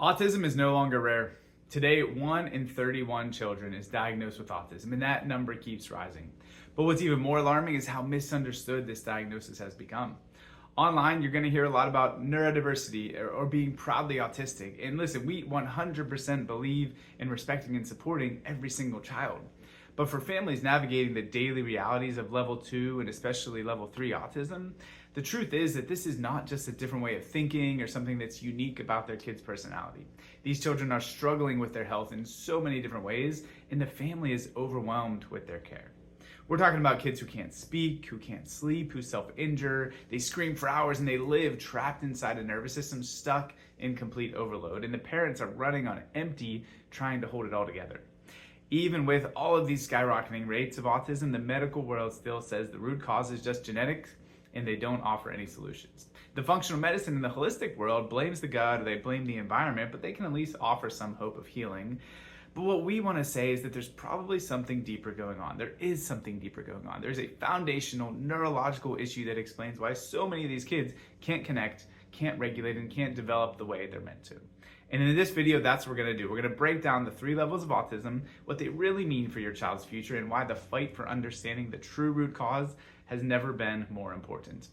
Autism is no longer rare. Today, 1 in 31 children is diagnosed with autism, and that number keeps rising. But what's even more alarming is how misunderstood this diagnosis has become. Online, you're going to hear a lot about neurodiversity or being proudly autistic. And listen, we 100% believe in respecting and supporting every single child. But for families navigating the daily realities of level 2 and especially level 3 autism, the truth is that this is not just a different way of thinking or something that's unique about their kid's personality. These children are struggling with their health in so many different ways, and the family is overwhelmed with their care. We're talking about kids who can't speak, who can't sleep, who self-injure, they scream for hours, and they live trapped inside a nervous system stuck in complete overload, and the parents are running on empty trying to hold it all together. Even with all of these skyrocketing rates of autism, the medical world still says the root cause is just genetics, and they don't offer any solutions. The functional medicine in the holistic world blames the gut, or they blame the environment, but they can at least offer some hope of healing. But what we want to say is that there's probably something deeper going on. There is something deeper going on. There's a foundational neurological issue that explains why so many of these kids can't connect, can't regulate, and can't develop the way they're meant to. And in this video, that's what we're going to do. We're going to break down the 3 levels of autism, what they really mean for your child's future, and why the fight for understanding the true root cause has never been more important.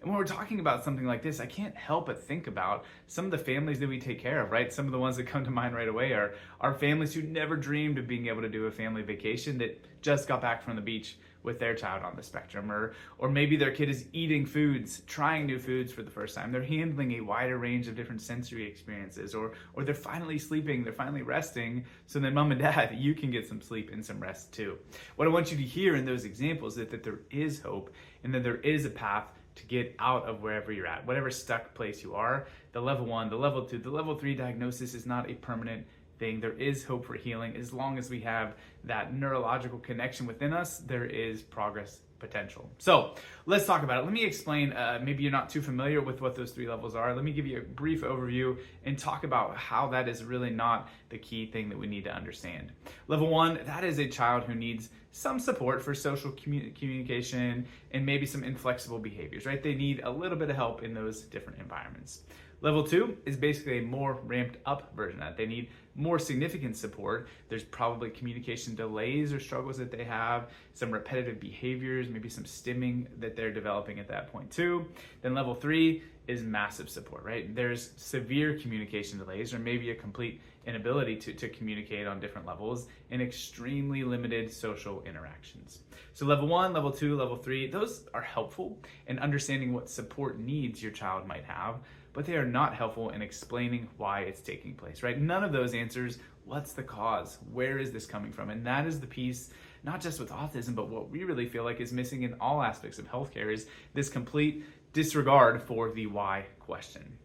And when we're talking about something like this, I can't help but think about some of the families that we take care of, right? Some of the ones that come to mind right away are families who never dreamed of being able to do a family vacation that just got back from the beach with their child on the spectrum, or maybe their kid is eating foods, trying new foods for the first time. They're handling a wider range of different sensory experiences, or they're finally sleeping, they're finally resting, so then mom and dad, you can get some sleep and some rest too. What I want you to hear in those examples is that there is hope and that there is a path to get out of wherever you're at, whatever stuck place you are. The level 1, the level 2, the level 3 diagnosis is not a permanent thing. There is hope for healing. As long as we have that neurological connection within us, there is progress potential. So let's talk about it. Let me explain, maybe you're not too familiar with what those 3 levels are. Let me give you a brief overview and talk about how that is really not the key thing that we need to understand. Level 1, that is a child who needs some support for social communication and maybe some inflexible behaviors, right? They need a little bit of help in those different environments. Level 2 is basically a more ramped up version of that. They need more significant support. There's probably communication delays or struggles that they have, some repetitive behaviors, maybe some stimming that they're developing at that point too. Then level 3 is massive support, right? There's severe communication delays or maybe a complete inability to communicate on different levels and extremely limited social interactions. So level 1, level 2, level 3, those are helpful in understanding what support needs your child might have, but they are not helpful in explaining why it's taking place, right? None of those answers, what's the cause? Where is this coming from? And that is the piece, not just with autism, but what we really feel like is missing in all aspects of healthcare is this complete disregard for the why question.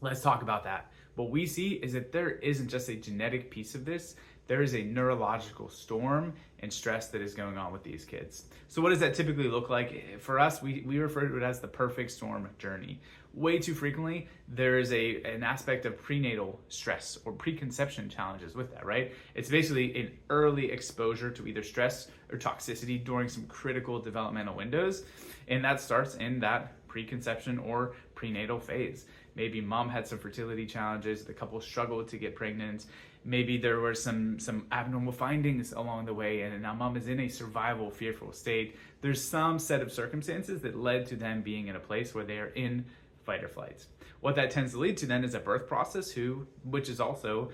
Let's talk about that. What we see is that there isn't just a genetic piece of this, there is a neurological storm and stress that is going on with these kids. So what does that typically look like? For us, we refer to it as the perfect storm journey. Way too frequently, there is an aspect of prenatal stress or preconception challenges with that, right? It's basically an early exposure to either stress or toxicity during some critical developmental windows. And that starts in that preconception or prenatal phase. Maybe mom had some fertility challenges, the couple struggled to get pregnant. Maybe there were some abnormal findings along the way, and now mom is in a survival, fearful state. There's some set of circumstances that led to them being in a place where they are in fight or flight. What that tends to lead to then is a birth process which is also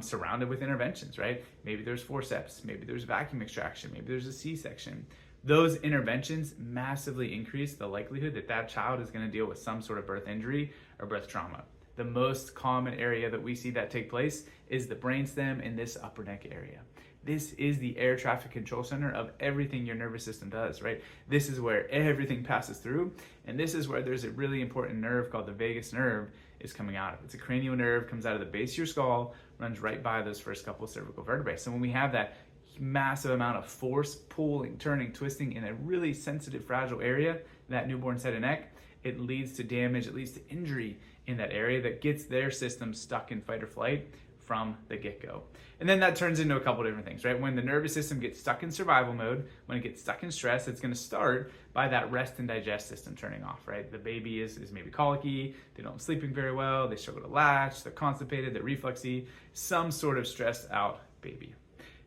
surrounded with interventions, right? Maybe there's forceps, maybe there's vacuum extraction, maybe there's a C-section. Those interventions massively increase the likelihood that that child is going to deal with some sort of birth injury or birth trauma. The most common area that we see that take place is the brainstem and this upper neck area. This is the air traffic control center of everything your nervous system does, right? This is where everything passes through, and this is where there's a really important nerve called the vagus nerve is coming out of. It's a cranial nerve, comes out of the base of your skull, runs right by those first couple of cervical vertebrae. So when we have that massive amount of force, pulling, turning, twisting in a really sensitive, fragile area, that newborn's head and neck, it leads to damage, it leads to injury in that area that gets their system stuck in fight or flight from the get-go. And then that turns into a couple different things, right? When the nervous system gets stuck in survival mode, when it gets stuck in stress, it's going to start by that rest and digest system turning off, right? The baby is maybe colicky, they don't sleeping very well, they struggle to latch, they're constipated, they're refluxy, some sort of stressed out baby.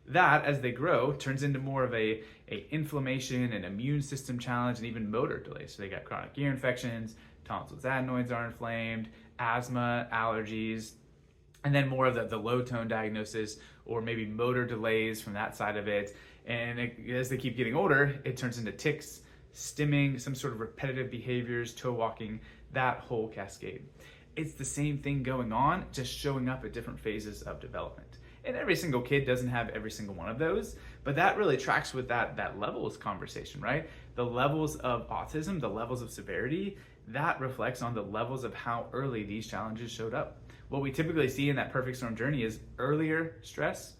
That, as they grow, turns into more of a inflammation and immune system challenge and even motor delays. So they got chronic ear infections, tonsils, adenoids are inflamed, asthma, allergies, and then more of the low tone diagnosis or maybe motor delays from that side of it. And as they keep getting older, it turns into tics, stimming, some sort of repetitive behaviors, toe walking, that whole cascade. It's the same thing going on, just showing up at different phases of development. And every single kid doesn't have every single one of those, but that really tracks with that levels conversation, right? The levels of autism, the levels of severity, that reflects on the levels of how early these challenges showed up. What we typically see in that perfect storm journey is earlier stress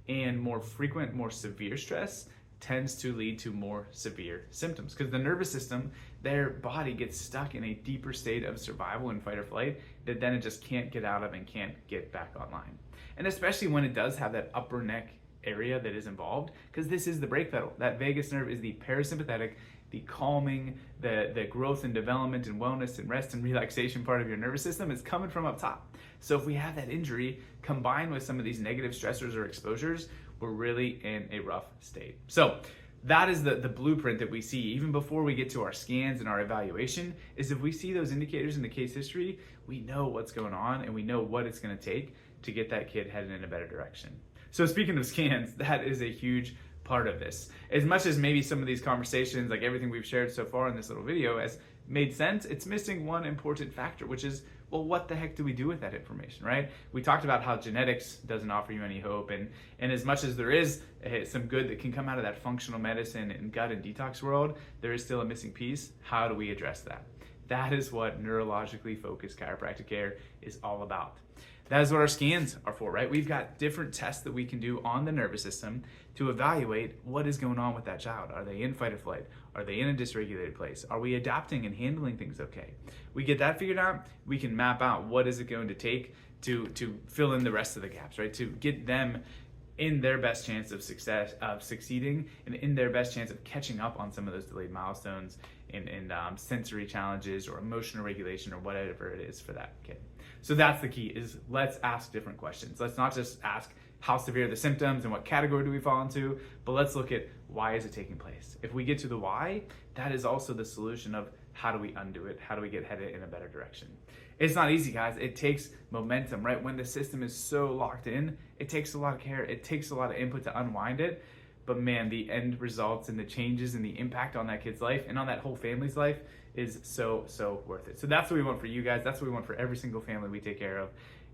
and more frequent, more severe stress tends to lead to more severe symptoms because the nervous system, their body gets stuck in a deeper state of survival and fight or flight that then it just can't get out of and can't get back online. And especially when it does have that upper neck area that is involved, because this is the brake pedal. That vagus nerve is the parasympathetic, the calming, the growth and development and wellness and rest and relaxation part of your nervous system is coming from up top. So if we have that injury combined with some of these negative stressors or exposures, we're really in a rough state. So that is the blueprint that we see even before we get to our scans and our evaluation, is if we see those indicators in the case history, we know what's going on and we know what it's going to take to get that kid headed in a better direction. So speaking of scans, that is a huge part of this. As much as maybe some of these conversations, like everything we've shared so far in this little video, has made sense, it's missing one important factor, which is, well, what the heck do we do with that information, right? We talked about how genetics doesn't offer you any hope, and as much as there is some good that can come out of that functional medicine and gut and detox world, there is still a missing piece. How do we address that? That is what neurologically focused chiropractic care is all about. That is what our scans are for, right? We've got different tests that we can do on the nervous system to evaluate what is going on with that child. Are they in fight or flight? Are they in a dysregulated place? Are we adapting and handling things okay? We get that figured out, we can map out what is it going to take to fill in the rest of the gaps, right? To get them in their best chance of success, of succeeding, and in their best chance of catching up on some of those delayed milestones and sensory challenges or emotional regulation or whatever it is for that kid. So that's the key, is let's ask different questions. Let's not just ask how severe are the symptoms and what category do we fall into, but let's look at why is it taking place. If we get to the why, that is also the solution of how do we undo it? How do we get headed in a better direction? It's not easy, guys. It takes momentum, right? When the system is so locked in, it takes a lot of care. It takes a lot of input to unwind it. But man, the end results and the changes and the impact on that kid's life and on that whole family's life is so, so worth it. So that's what we want for you guys. That's what we want for every single family we take care of.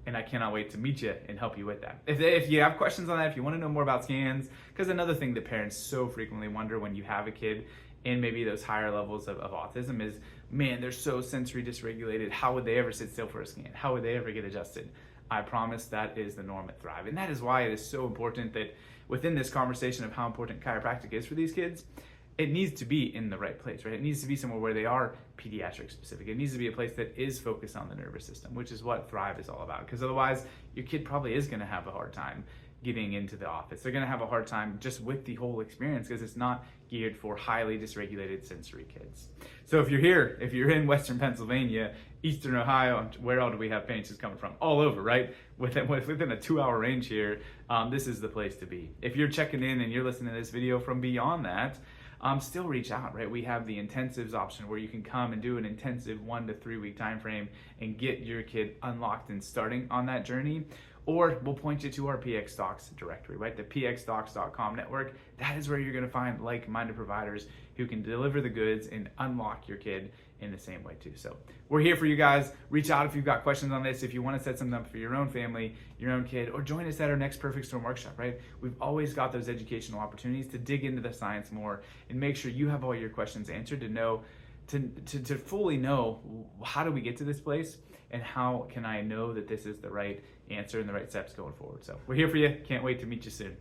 And I cannot wait to meet you and help you with that. If you have questions on that, if you want to know more about scans, because another thing that parents so frequently wonder when you have a kid and maybe those higher levels of autism is, man, they're so sensory dysregulated. How would they ever sit still for a scan? How would they ever get adjusted? I promise that is the norm at Thrive. And that is why it is so important that within this conversation of how important chiropractic is for these kids, it needs to be in the right place, right? It needs to be somewhere where they are pediatric specific. It needs to be a place that is focused on the nervous system, which is what Thrive is all about. Because otherwise, your kid probably is going to have a hard time getting into the office. They're going to have a hard time just with the whole experience because it's not geared for highly dysregulated sensory kids. So if you're here, if you're in Western Pennsylvania, Eastern Ohio, where all do we have patients coming from? All over, right? Within a 2-hour range here, this is the place to be. If you're checking in and you're listening to this video from beyond that, still reach out, right? We have the intensives option where you can come and do an intensive 1 to 3 week time frame and get your kid unlocked and starting on that journey. Or we'll point you to our PX Docs directory, right? The pxdocs.com network. That is where you're going to find like-minded providers who can deliver the goods and unlock your kid in the same way too. So we're here for you guys. Reach out if you've got questions on this. If you want to set something up for your own family, your own kid, or join us at our next Perfect Storm workshop, right? We've always got those educational opportunities to dig into the science more and make sure you have all your questions answered to know, to fully know how do we get to this place and how can I know that this is the right answer and the right steps going forward. So we're here for you. Can't wait to meet you soon.